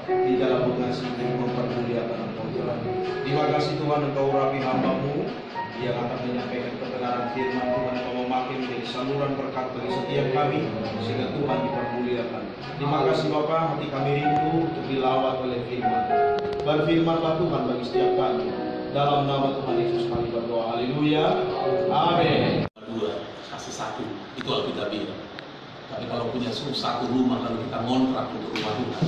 di dalam mengasihi mempermuliakan Engkau Tuhan. Terima kasih Tuhan, Engkau urapi hamba-Mu yang akan menyampaikan kebenaran firman Tuhan. Engkau memakai menjadi saluran berkat bagi setiap kami, sehingga Tuhan dipermuliakan. Terima kasih Bapa, hati kami rindu untuk dilawat oleh firman. Berfirmanlah Tuhan bagi setiap kami. Dalam nama Tuhan Yesus kami berdoa. Haleluya. Amin. Dua, kasih satu. Itu Alkitabiah. Tapi kalau punya satu rumah lalu kita ngontrak untuk rumah Tuhan,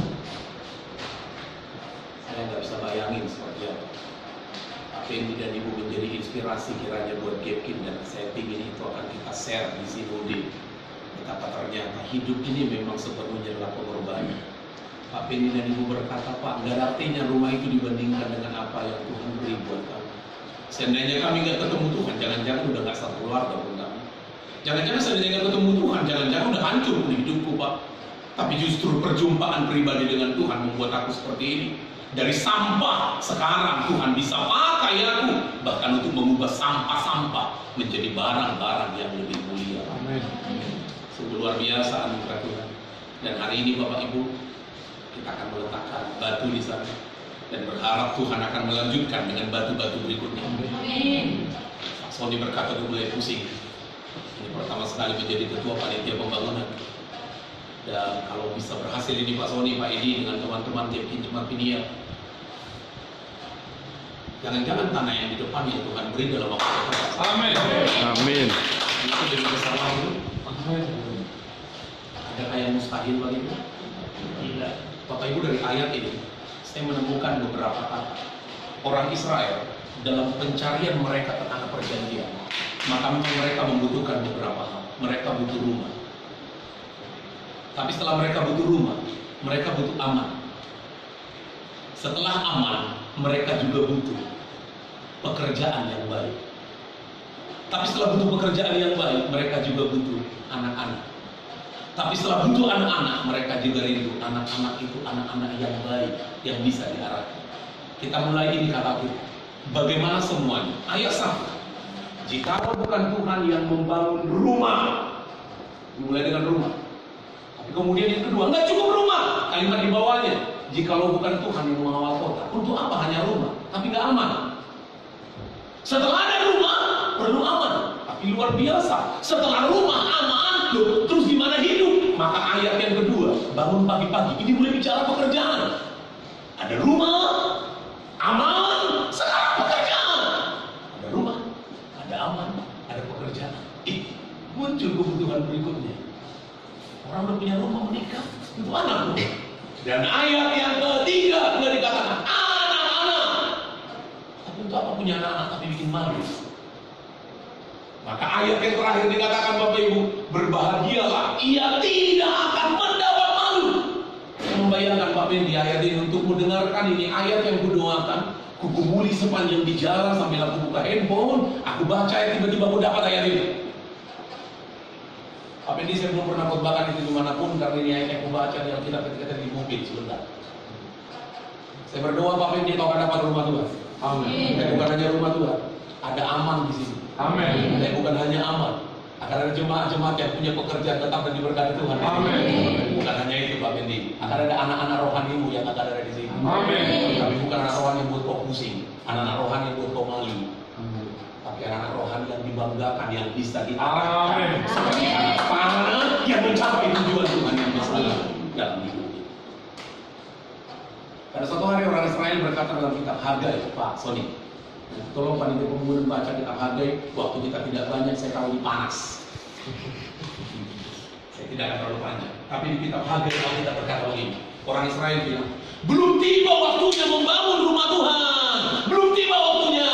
saya nggak bisa bayangin seperti apa. Apa yang dan Ibu menjadi inspirasi kiranya buat Gapkin dan saya ingin itu akan kita share di Sinode. Betapa ternyata hidup ini memang sepenuhnya adalah pengorbanan. Pak Penny dan Ibu berkata, Pak, nggak ada artinya rumah itu dibandingkan dengan apa yang Tuhan beri buat kami. Seandainya kami nggak ketemu Tuhan, jangan-jangan udah nggak satu keluarga pun kami. Jangan-jangan seandainya nggak ketemu Tuhan, jangan-jangan udah hancur pun hidupku, Pak. Tapi justru perjumpaan pribadi dengan Tuhan membuat aku seperti ini. Dari sampah sekarang Tuhan bisa pakai aku, bahkan untuk mengubah sampah-sampah menjadi barang-barang yang lebih mulia. Amin. Sungguh luar biasa anugerah Tuhan. Dan hari ini Bapak Ibu, kita akan meletakkan batu di sana dan berharap Tuhan akan melanjutkan dengan batu-batu berikutnya. Amin. Pak Sony berkata dulu mulai pusing. Ini pertama sekali menjadi ketua panitia pembangunan. Dan kalau bisa berhasil ini Pak Sony, Pak Edi dengan teman-teman Gapkin Jemaat Pinia, jangan-jangan tanah yang di depan yang Tuhan beri dalam waktu dekat. Amin. Amin. Itu demi kesalahan itu. Adakah yang mustahil bagimu? Tidak. Bapak Ibu, dari ayat ini saya menemukan beberapa kata. Orang Israel dalam pencarian mereka ke tanah perjanjian, maka memang mereka membutuhkan beberapa hal. Mereka butuh rumah. Tapi setelah mereka butuh rumah, mereka butuh aman. Setelah aman, mereka juga butuh pekerjaan yang baik. Tapi setelah butuh pekerjaan yang baik, mereka juga butuh anak-anak. Tapi setelah butuh anak-anak, mereka juga rindu anak-anak itu anak-anak yang baik, yang bisa diarahkan. Kita mulai ini kata kita. Bagaimana semuanya? Ayat 1. Jika bukan Tuhan yang membangun rumah, dimulai dengan rumah. Tapi kemudian yang kedua, nggak cukup rumah. Kalimat di bawahnya, jikalau bukan Tuhan yang mengawal kota, untuk apa hanya rumah? Tapi nggak aman. Setelah ada rumah, perlu aman. Tapi luar biasa. Setelah rumah aman, terus gimana hidup? Maka ayat yang kedua, bangun pagi-pagi. Ini mulai bicara pekerjaan. Ada rumah, aman, sekarang pekerjaan. Ada rumah, ada aman, ada pekerjaan. Muncul kebutuhan berikutnya. Orang udah punya rumah, menikah, itu anak loh. Dan ayat yang ketiga sudah dikatakan anak-anak. Tapi untuk apa punya anak-anak tapi bikin malu? Maka ayat yang terakhir dikatakan Bapak Ibu, berbahagialah, ia tidak akan mendapat malu. Saya membayangkan Pak Ben di ayat ini untuk mendengarkan ini ayat yang kudoakan. Kugumuli sepanjang di jalan sambil aku buka handphone, aku baca ayat, tiba-tiba aku dapat ayat ini. Pak Ben, saya belum pernah khotbahkan itu dimanapun karena ini ayat yang aku baca di Alkitab ketika di mobil sebentar. Saya berdoa Pak Ben, kau akan dapat rumah Tuhan. Amin. Dan bukan hanya rumah Tuhan, ada aman di sini. Amin. Dan bukan hanya aman, akan ada jemaat-jemaat yang punya pekerjaan tetap dan diberkati Tuhan. Amin. Bukan hanya itu Pak Bendi, akan ada anak-anak rohanimu yang akan ada di sini. Amin. Tapi bukan anak rohani yang buat kau pusing, anak-anak rohani yang buat kau malu. Tapi anak-anak rohani yang dibanggakan, yang bisa diarahkan. Amin. Seperti anak panah yang mencapai tujuan Tuhan yang besar dalam hidup kita. Pada suatu hari orang Israel berkata dalam kitab Hagai, Pak Sony, tolong panitia pembangunan baca kitab Hagai. Waktu kita tidak banyak, saya tahu ini panas. Saya tidak akan terlalu panjang. Tapi di kitab Hagai kita berkata begini. Orang Israel bilang, belum tiba waktunya membangun rumah Tuhan. Belum tiba waktunya.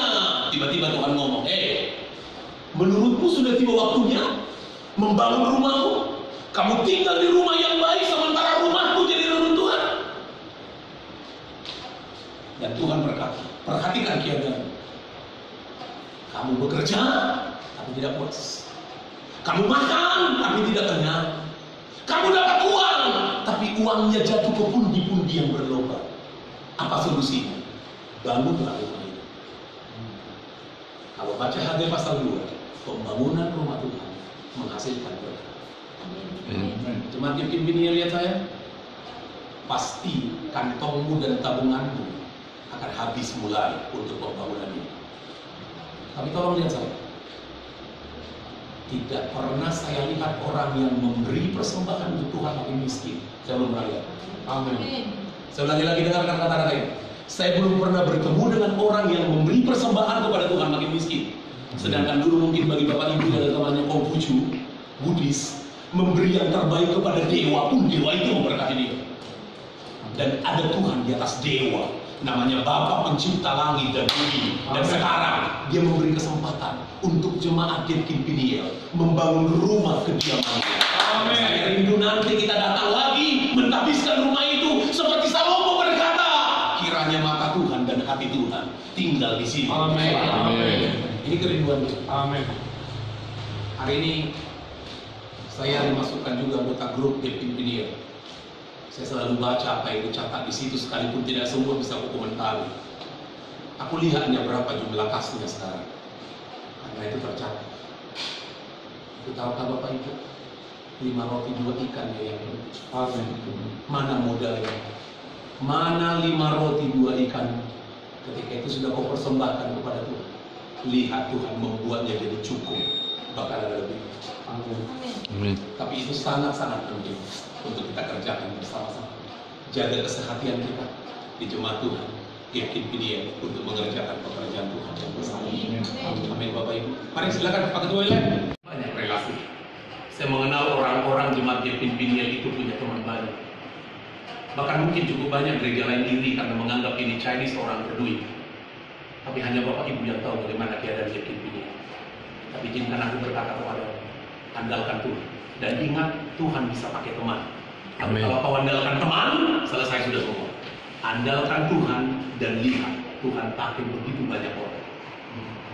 Tiba-tiba Tuhan ngomong, menurutmu sudah tiba waktunya membangun rumahmu? Kamu tinggal di rumah yang baik sementara rumahku jadi reruntuhan. Dan Tuhan berkata, perhatikan kiaga. Kamu bekerja, tapi tidak puas. Kamu makan, tapi tidak kenyang. Kamu dapat uang, tapi uangnya jatuh ke pundi-pundi yang berlobang. Apa solusinya? Bangunlah rumah itu. Kalau baca Hagai pasal 2, pembangunan rumah Tuhan menghasilkan berkat. Jemaat Gapkin Pinia, lihat saya. pasti kantongmu dan tabunganmu akan habis mulai untuk pembangunan ini. Tapi tolong lihat saya, tidak pernah saya lihat orang yang memberi persembahan untuk Tuhan makin miskin. Saya belum pernah lihat. Amin. Saya lagi-lagi dengarkan kata-kata ini. Saya belum pernah bertemu dengan orang yang memberi persembahan kepada Tuhan makin miskin. Sedangkan dulu mungkin bagi Bapak Ibu dan temannya Konghucu, Buddhis, memberi yang terbaik kepada dewa pun dewa itu memberkati dia. Dan ada Tuhan di atas dewa, namanya Bapa Pencipta langit dan bumi. Dan sekarang dia memberi kesempatan untuk jemaat Jetkin Peniel membangun rumah kediamannya. Saya rindu nanti kita datang lagi mentahbiskan rumah itu seperti Salomo berkata, kiranya mata Tuhan dan hati Tuhan tinggal di sini. Amin. Ini kerinduan kita. Amin. Hari ini saya dimasukkan juga anggota grup Jetkin Peniel. Saya selalu baca apa yang dicatat di situ, sekalipun tidak semua bisa aku komentari. Aku lihatnya berapa jumlah kasnya sekarang, karena itu tercatat. Tahukah Bapak Ibu, 5 roti 2 ikan ya yang Amin. mana modalnya? Mana 5 roti 2 ikan? Ketika itu sudah kau persembahkan kepada Tuhan, lihat Tuhan membuatnya jadi cukup, bahkan ada lebih. Amin. Tapi itu sangat-sangat penting untuk kita kerjakan bersama-sama. Jaga kesehatan kita di jemaat Tuhan, Jetkin Peniel, untuk mengerjakan pekerjaan Tuhan yang bersama. Amin Bapak Ibu. Mari silakan Pak Ketua Wilayah. Banyak relasi. Saya mengenal orang-orang jemaat Jetkin Peniel itu punya teman banyak. Bahkan mungkin cukup banyak gereja lain iri karena menganggap ini Chinese orang berduit. Tapi hanya Bapak Ibu yang tahu bagaimana keadaan Jetkin Peniel. Tapi izinkan aku berkata kepada andalkan Tuhan. Dan ingat, Tuhan bisa pakai teman. Tapi kalau kau andalkan teman, selesai sudah semua. Andalkan Tuhan dan lihat Tuhan pakai begitu banyak orang.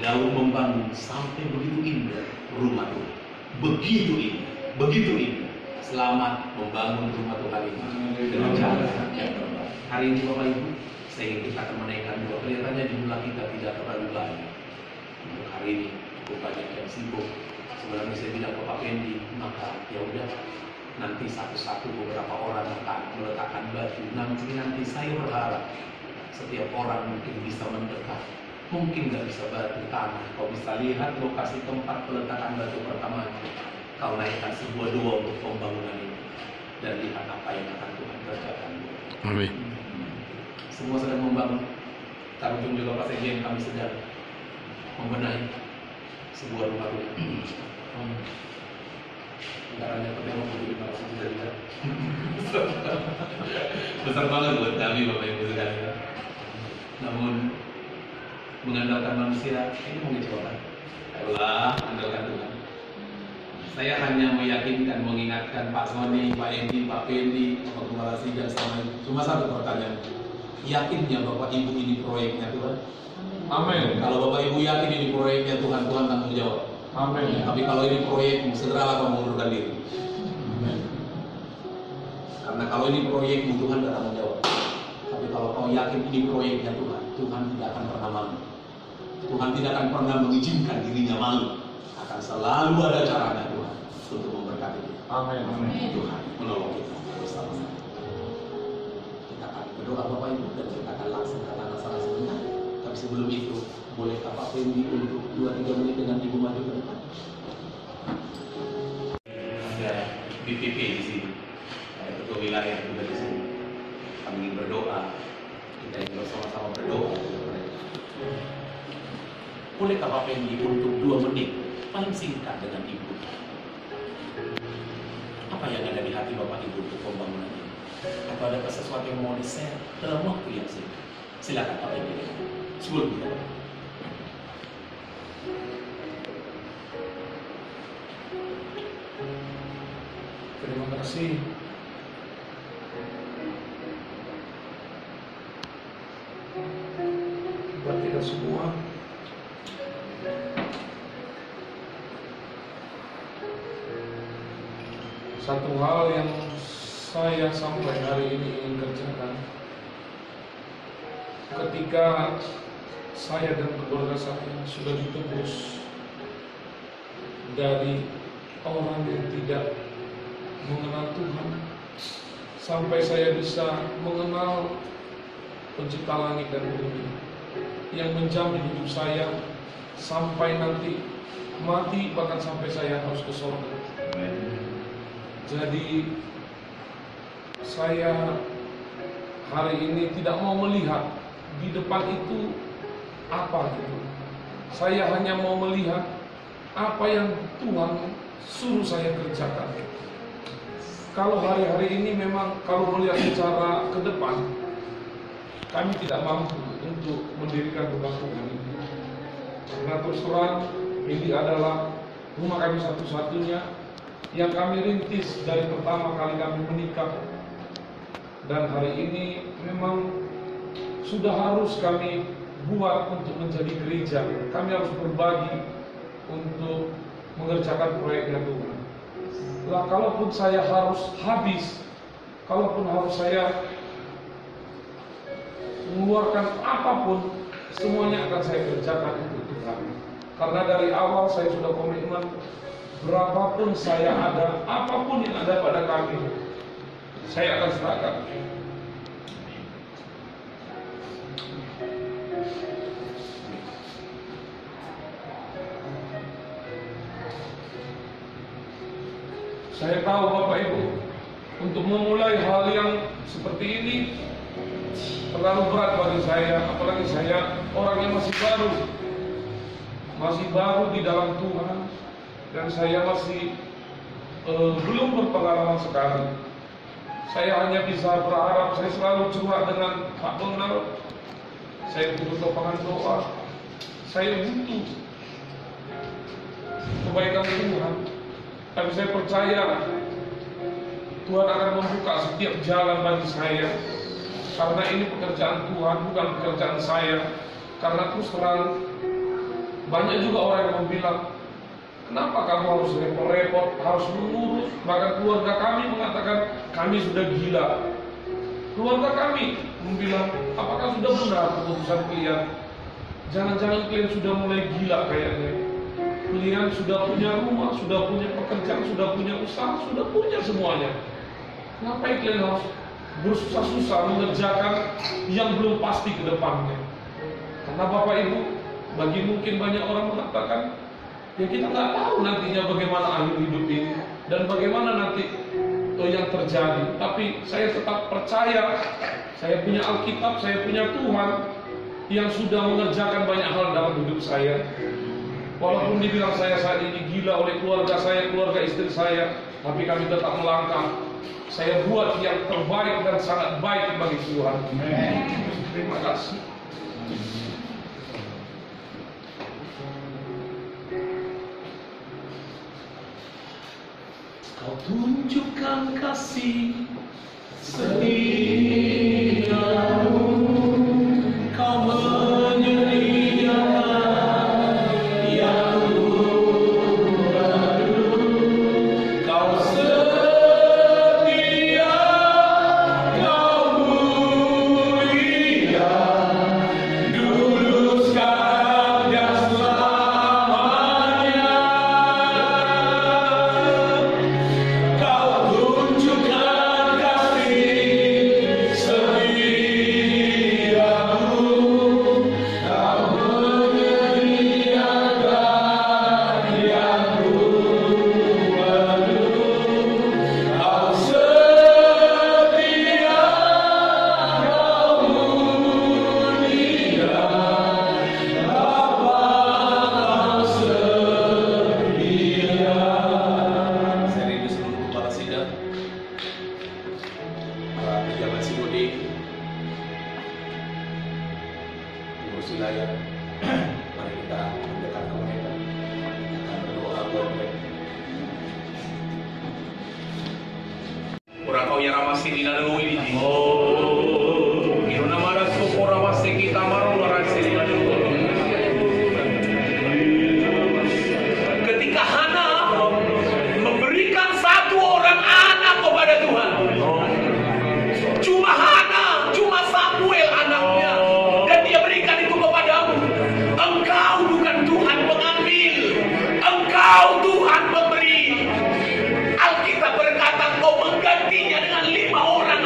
Daud membangun sampai begitu indah rumah Tuhan. Begitu indah, begitu indah. Selamat membangun rumah Tuhan ini dengan cara yang terbaik. Hari ini Bapak Ibu, saya ingin kita akan menaikkan dua. Kelihatannya jumlah kita tidak terlalu banyak. Untuk hari ini cukup banyak yang sibuk. Sebenarnya saya bilang ke Pak Pendi, maka ya udah, nanti satu-satu beberapa orang akan meletakkan batu. Nanti saya berharap setiap orang mungkin bisa mendekat. Mungkin nggak bisa batu tanah. Kau bisa lihat lokasi tempat peletakan batu pertama. Kau naikkan sebuah doa untuk pembangunan ini dan lihat apa yang akan Tuhan kerjakan. Amin. Semua sedang membangun. Teruntung juga Pak Sekjen, kami sedang membenahi sebuah rumah Tuhan. Anggarannya pertama untuk 500 juta. Besar banget buat kami Bapak Ibu sekalian. Namun mengandalkan manusia ini mengecewakan. Ayolah, andalkan Tuhan. Saya hanya meyakinkan, mengingatkan Pak Sony, Pak Endi, Pak Pendi, Pak Gembala Sidang sama itu. Cuma satu pertanyaan. Yakinnya Bapak Ibu ini proyeknya Tuhan? Amin. Kalau Bapak Ibu yakin ini proyeknya Tuhan, Tuhan tanggung jawab. Amin. Tapi kalau ini proyekmu, segeralah kau mengundurkan diri. Amin. Karena kalau ini proyekmu, Tuhan tidak tanggung jawab. Tapi kalau kau yakin ini proyeknya Tuhan, Tuhan tidak akan pernah malu. Tuhan tidak akan pernah mengizinkan dirinya malu. Akan selalu ada caranya Tuhan untuk memberkati kita. Amin. Amin. Tuhan menolong kita bersama-sama. Kita akan berdoa Bapak Ibu dan kita akan laksanakan masalah sebentar. Tapi sebelum itu, boleh Pak Pendi untuk 2-3 menit dengan Ibu maju ke depan. Ada BPP di sini, ada ketua wilayah juga di sini. Kami ingin berdoa, kita ingin bersama-sama berdoa untuk mereka. Boleh Pak Pendi untuk 2 menit, paling singkat dengan Ibu. Apa yang ada di hati Bapak Ibu untuk pembangunan ini? Atau ada sesuatu yang mau di-share dalam waktu yang singkat? Silakan Pak Pendi. Sebelum kita. Terima kasih. Buat kita semua. Satu hal yang saya sampai hari ini ingin kerjakan, ketika saya dan keluarga saya sudah ditebus dari orang yang tidak mengenal Tuhan, sampai saya bisa mengenal Pencipta langit dan bumi yang menjamin hidup saya sampai nanti mati, bahkan sampai saya harus ke surga. Jadi saya hari ini tidak mau melihat di depan itu apa gitu. Saya hanya mau melihat apa yang Tuhan suruh saya kerjakan. Kalau hari-hari ini memang kalau melihat secara ke depan, kami tidak mampu untuk mendirikan rumah Tuhan ini. Karena terus terang ini adalah rumah kami satu-satunya yang kami rintis dari pertama kali kami menikah. Dan hari ini memang sudah harus kami buat untuk menjadi gereja. Kami harus berbagi untuk mengerjakan proyeknya Tuhan. Lah kalaupun saya harus habis, kalaupun harus saya mengeluarkan apapun, semuanya akan saya kerjakan untuk Tuhan. Karena dari awal saya sudah komitmen, berapapun saya ada, apapun yang ada pada kami, saya akan serahkan. Saya tahu Bapak Ibu, untuk memulai hal yang seperti ini terlalu berat bagi saya, apalagi saya orang yang masih baru di dalam Tuhan, dan saya masih belum berpengalaman sekali. Saya hanya bisa berharap, saya selalu curhat dengan Pak Donald, saya butuh topangan doa, saya butuh kebaikan Tuhan. Tapi saya percaya Tuhan akan membuka setiap jalan bagi saya, karena ini pekerjaan Tuhan, bukan pekerjaan saya. Karena terus terang banyak juga orang yang bilang, kenapa kamu harus repot-repot, harus mengurus. Bahkan keluarga kami mengatakan kami sudah gila. Keluarga kami bilang, apakah sudah benar keputusan kalian? Jangan-jangan kalian sudah mulai gila kayaknya. Kalian sudah punya rumah, sudah punya pekerjaan, sudah punya usaha, sudah punya semuanya. Ngapain kalian harus bersusah-susah mengerjakan yang belum pasti ke depannya? Karena Bapak Ibu, bagi mungkin banyak orang mengatakan, ya kita nggak tahu nantinya bagaimana akhir hidup ini dan bagaimana nanti yang terjadi. Tapi saya tetap percaya, saya punya Alkitab, saya punya Tuhan yang sudah mengerjakan banyak hal dalam hidup saya. Walaupun dibilang saya saat ini gila oleh keluarga saya, keluarga istri saya, tapi kami tetap melangkah. Saya buat yang terbaik dan sangat baik bagi Tuhan. Terima kasih. Kau tunjukkan kasih setiamu, kau menyediakan yang baru, kau setia, kau mulia, dulu sekarang dan selamanya. Kau tunjukkan kasih setiamu, kau menyediakan yang baru, kau setia, kau mulia, Bapa kau setia. Saya rindu seluruh kepala sidang, para pejabat sinode, pengurus wilayah. Mari kita mendekat ke mereka, akan berdoa buat mereka. Ora kau ya ramasi di nadu ini. Oh, irona mara sopora wase kita maro larase di nadu. Ketika Hana memberikan satu orang anak kepada Tuhan, cuma Hana, cuma Samuel anaknya, dan dia berikan itu kepadamu. Engkau bukan Tuhan mengambil, engkau Tuhan memberi. Alkitab berkata kau menggantinya dengan 5 orang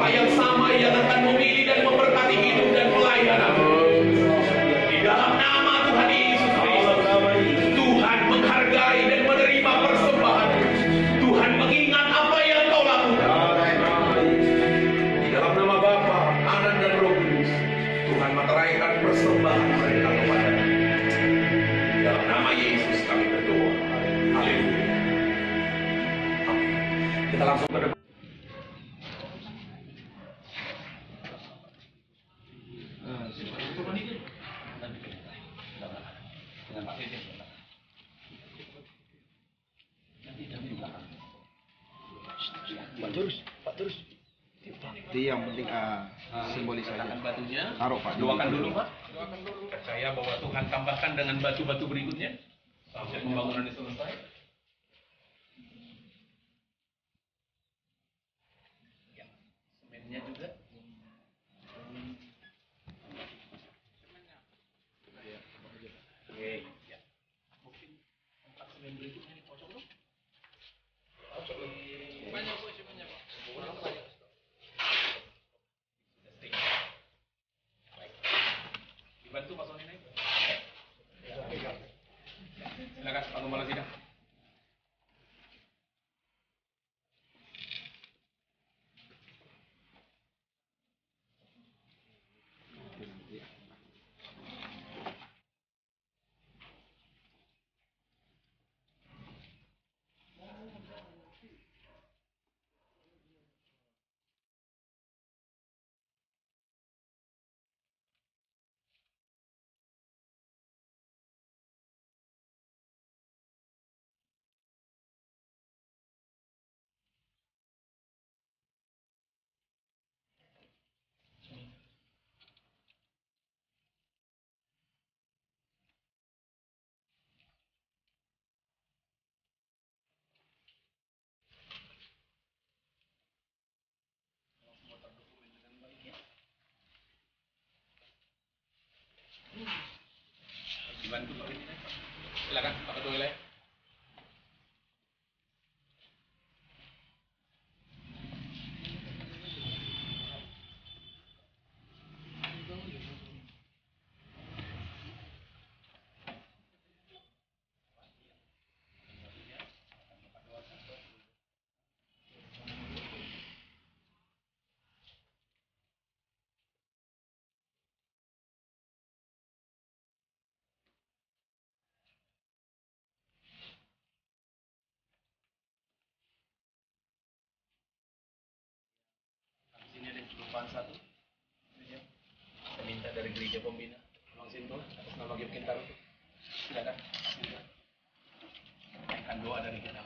Bapa yang sama yang akan memilih dan memberkati hidup dan pelayanan. Di dalam nama Tuhan Yesus Kristus, Tuhan menghargai dan menerima persembahan. Tuhan mengingat apa yang kau lakukan. Di dalam nama Bapa, Anak dan Roh Kudus, Tuhan meteraikan persembahan mereka kepada-Mu. Di dalam nama Yesus kami berdoa. Haleluya. Amin. Kita langsung ke depan. Pak Terus. Itu yang penting simbolis saja. Batunya. Taruh Pak. Doakan dulu Pak. Percaya bahwa Tuhan tambahkan dengan batu-batu berikutnya sampai pembangunan ini selesai. Ya, semennya juga. Oke, ya. Mungkin tempat semen berikutnya dipocok dong. Pocok dong. Banyak kok semennya Pak. Dibantu Pak Sony naik. Silakan Pak Gembala sidang. Dibantu Pak ini. Silakan Pak Ketua Wilayah. Di sini ada kelupaan satu. Saya minta dari gereja pembina Bang Sinto atas nama Gip Kintar. Silakan. Akan doa dari kita.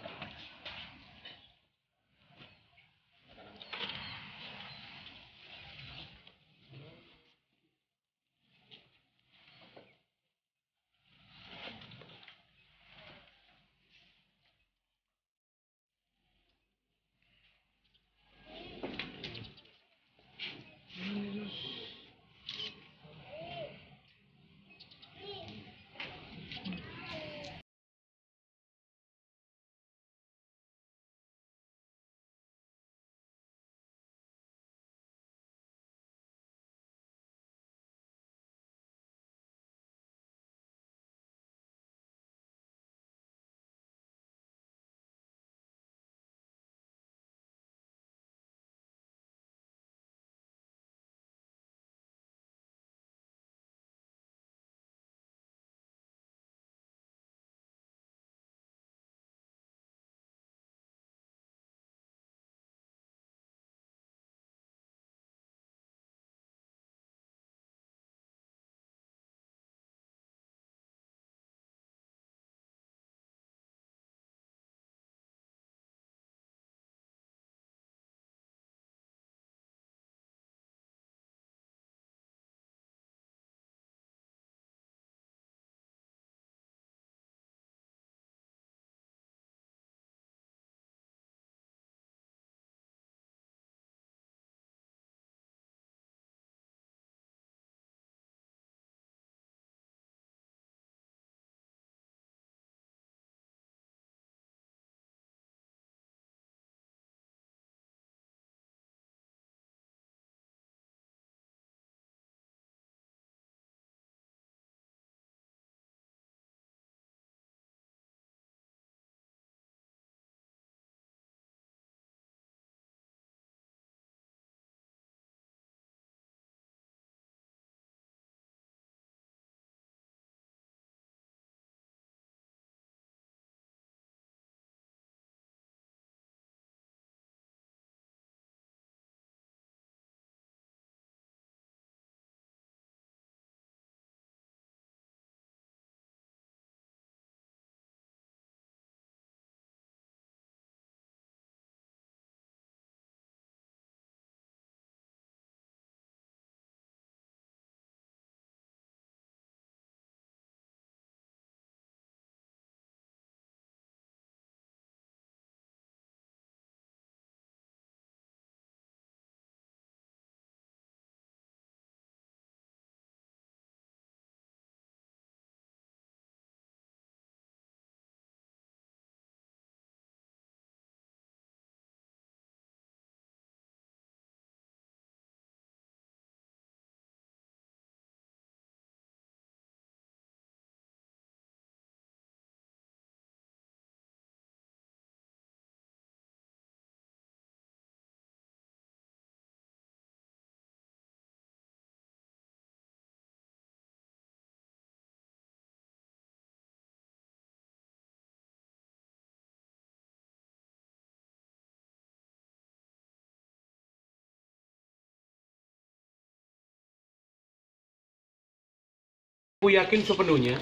Aku yakin sepenuhnya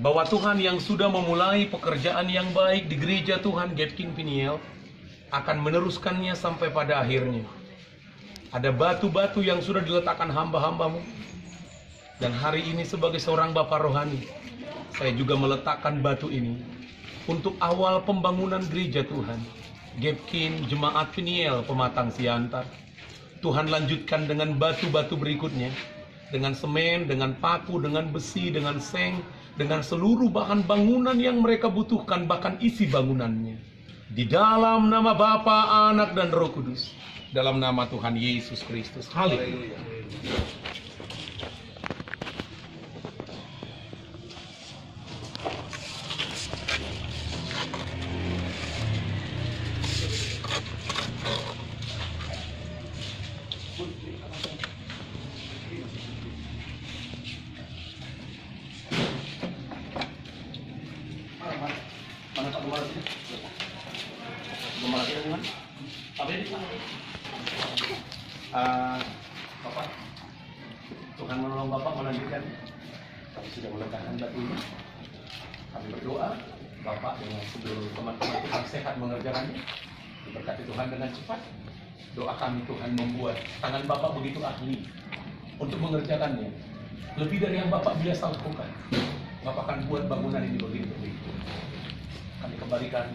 bahwa Tuhan yang sudah memulai pekerjaan yang baik di gereja Tuhan Gapkin Peniel akan meneruskannya sampai pada akhirnya. Ada batu-batu yang sudah diletakkan hamba-hambamu. Dan hari ini sebagai seorang Bapak rohani, saya juga meletakkan batu ini untuk awal pembangunan gereja Tuhan Gapkin Jemaat Peniel Pematang Siantar. Tuhan lanjutkan dengan batu-batu berikutnya, dengan semen, dengan paku, dengan besi, dengan seng, dengan seluruh bahan bangunan yang mereka butuhkan, bahkan isi bangunannya. Di dalam nama Bapa, Anak, dan Roh Kudus. Dalam nama Tuhan Yesus Kristus. Haleluya. Mana Pak Gembala sini? Gembala kita mana? Pak Bedi. Bapak, Tuhan menolong Bapak melanjutkan. Kami sudah meletakkan batu ini. Kami berdoa, Bapak dengan seluruh teman-teman Tuhan sehat mengerjakannya. Diberkati Tuhan dengan cepat. Doa kami Tuhan membuat tangan Bapak begitu ahli untuk mengerjakannya. Lebih dari yang Bapak biasa lakukan. Bapak akan buat bangunan ini begitu. Kami kembalikan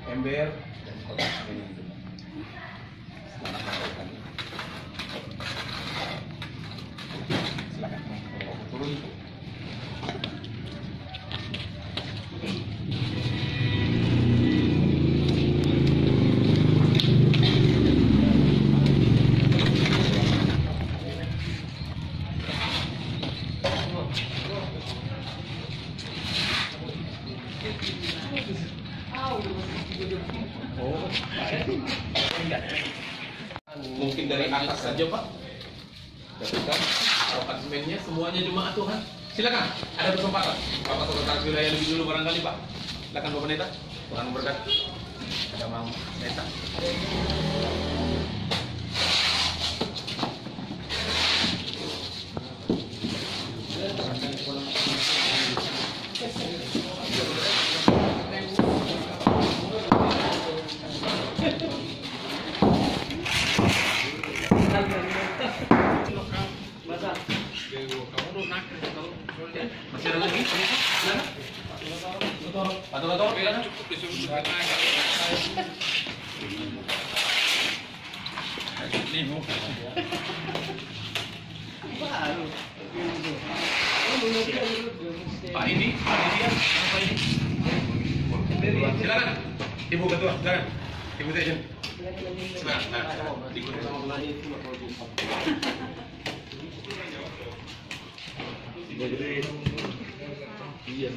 ember dan kotak ini. Selamat mengerjakan. Silakan turun. Mungkin dari atas saja Pak. Dapatkan apartemennya semuanya jemaat Tuhan. Silakan, ada kesempatan. Bapak Sekretaris Wilayah lebih dulu barangkali Pak. Silakan Bapak Neta. Tuhan memberkati. Ada Mama Neta. Masih ada lagi? Silakan. Atau bilang cukup disebut Pak ini, apa ini? Silakan. Ibu Ketua, silakan. Ibu Session. Silakan. Nah, diikuti sama belanja itu iya.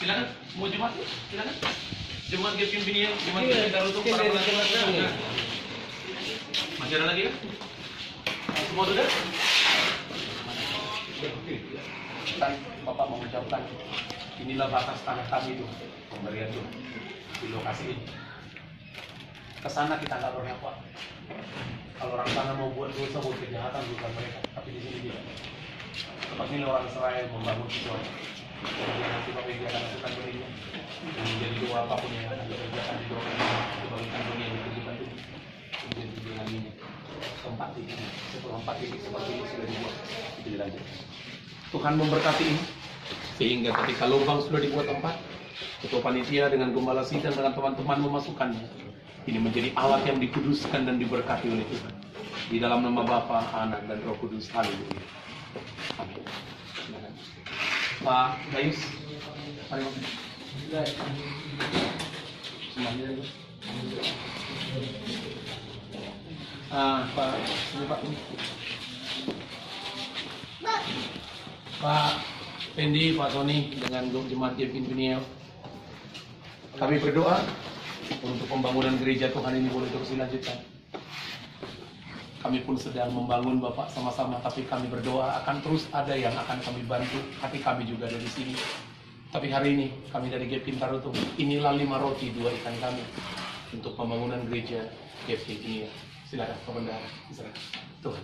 Silakan, mau jemaat? Silakan. Jemaat Gapkin Peniel, jemaat Gapkin Darutung, para pelajar. Masih ada lagi ya? Semua sudah? Kan Bapak mengucapkan, inilah batas tanah kami itu, pemberian itu di lokasi ini. Kesana kita nggak boleh apa. Kalau orang sana mau buat dosa, buat kejahatan bukan mereka, tapi di sini dia. Seperti ini orang Israel membangun sesuatu. Kemudian nanti Bapak Ibu akan lakukan berinya. Menjadi doa apapun yang akan dikerjakan di doa ini, dibagikan dunia yang dikerjakan itu. Kemudian dengan ini tempat ini, setelah tempat ini seperti ini sudah dibuat, itu dilanjut. Tuhan memberkati ini, sehingga ketika lubang sudah dibuat tempat, ketua panitia dengan gembala sidang dengan teman-teman memasukkannya. Ini menjadi alat yang dikuduskan dan diberkati oleh Tuhan. Di dalam nama Bapa, Anak, dan Roh Kudus. Haleluya. Amin. Pak Gayus, mari Pak. Semuanya. Pak, ini Pak ini. Pak Pendi, Pak Tony dengan jemaat Yepin Piniel. Kami berdoa untuk pembangunan gereja Tuhan ini boleh terus dilanjutkan. Kami pun sedang membangun Bapak sama-sama, tapi kami berdoa akan terus ada yang akan kami bantu. Hati kami juga dari sini. Tapi hari ini kami dari Yepin Tarutung, inilah 5 roti 2 ikan kami untuk pembangunan gereja Yepin ini. Silakan Pak Bendahara. Silakan. Tuh.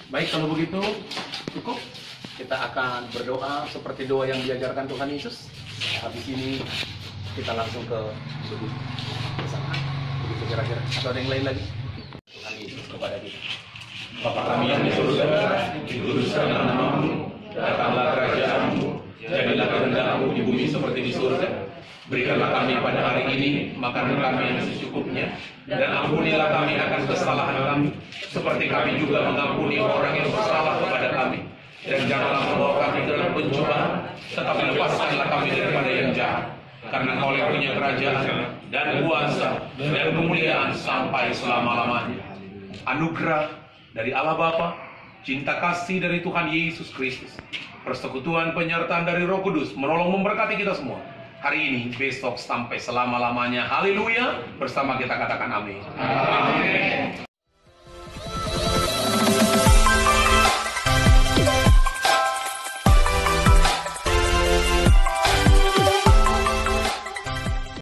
Baik, kalau begitu cukup. Kita akan berdoa seperti doa yang diajarkan Tuhan Yesus. Habis ini kita langsung ke sujud bersama. Begitu kira-kira. Atau ada yang lain lagi? Tuhan Yesus kepada kita. Bapa kami yang di surga, dikuduskanlah namamu, datanglah kerajaanmu, jadilah kehendakmu di bumi seperti di surga. Berikanlah kami pada hari ini makanan kami yang secukupnya, dan ampunilah kami akan kesalahan kami, seperti kami juga mengampuni orang yang bersalah kepada kami. Dan janganlah membawa kami dalam pencobaan, tetapi lepaskanlah kami daripada yang jahat. Karena Kau yang punya kerajaan dan kuasa dan kemuliaan sampai selama-lamanya. Anugerah dari Allah Bapa, cinta kasih dari Tuhan Yesus Kristus, persekutuan penyertaan dari Roh Kudus menolong memberkati kita semua. Hari ini, besok, sampai selama-lamanya. Haleluya. Bersama kita katakan amin. Amin.